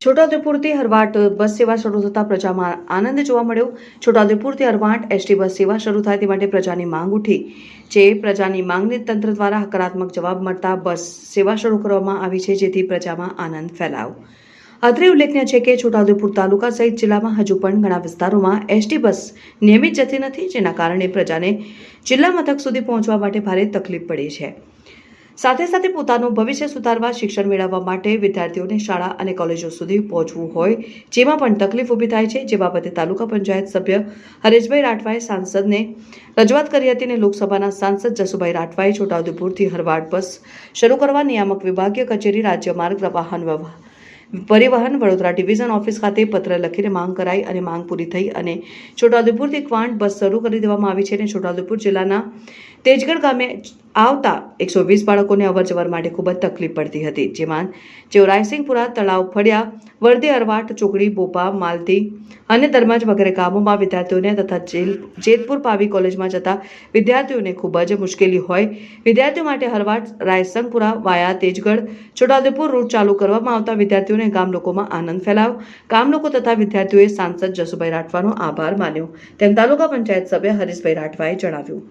છોટાઉદેપુરથી હરવાટ બસ સેવા શરૂ થતાં પ્રજામાં આનંદ જોવા મળ્યો। છોટાઉદેપુરથી હરવાટ એસટી બસ સેવા શરૂ થાય તે માટે પ્રજાની માંગ ઉઠી છે। પ્રજાની માંગને તંત્ર દ્વારા હકારાત્મક જવાબ મળતા બસ સેવા શરૂ કરવામાં આવી છે, જેથી પ્રજામાં આનંદ ફેલાયો। અત્રે ઉલ્લેખનીય છે કે છોટાઉદેપુર તાલુકા સહિત જિલ્લામાં હજુ પણ ઘણા વિસ્તારોમાં એસટી બસ નિયમિત જતી નથી, જેના કારણે પ્રજાને જિલ્લા મથક સુધી પહોંચવા માટે ભારે તકલીફ પડી છે। સાથે સાથે પોતાનું ભવિષ્ય સુધારવા, શિક્ષણ મેળવવા માટે વિદ્યાર્થીઓને શાળા અને કોલેજો સુધી પહોંચવું હોય જેમાં પણ તકલીફ ઊભી થાય છે, જે બાબતે તાલુકા પંચાયત સભ્ય હરેશભાઈ રાઠવાએ સાંસદને રજૂઆત કરી હતી અને લોકસભાના સાંસદ જસુભાઈ રાઠવાએ છોટાઉદેપુરથી હરવાટ બસ શરૂ કરવા નિયામક વિભાગીય કચેરી, રાજ્ય માર્ગ પરિવહન વડોદરા ડિવિઝન ઓફિસ ખાતે પત્ર લખીને માંગ કરાઈ અને માંગ પૂરી થઈ અને છોટાઉદેપુરથી ક્વાંટ બસ શરૂ કરી દેવામાં આવી છે। અને છોટાઉદેપુર જિલ્લાના તેજગઢ ગામે આવતા 120 બાળકોને અવરજવર માટે ખૂબ જ તકલીફ પડતી હતી, જેમાં જેઓ રાયસિંગપુરા, તળાવ, ફળિયા, વર્દે, હરવાટ, ચોકડી, બોપા, માલતી અને દરમાજ વગેરે ગામોમાં વિદ્યાર્થીઓને તથા જેતપુર પાવી કોલેજમાં જતા વિદ્યાર્થીઓને ખૂબ જ મુશ્કેલી હોય। વિદ્યાર્થીઓ માટે હરવાટ, રાયસંગપુરા વાયા તેજગઢ, છોટાઉદેપુર રૂટ ચાલુ કરવામાં આવતા વિદ્યાર્થીઓને ગામ લોકોમાં આનંદ ફેલાયો। ગામ લોકો તથા વિદ્યાર્થીઓએ સાંસદ જસુભાઈ રાઠવાનો આભાર માન્યો, તેમ તાલુકા પંચાયત સભ્ય હરીશભાઈ રાઠવાએ જણાવ્યું।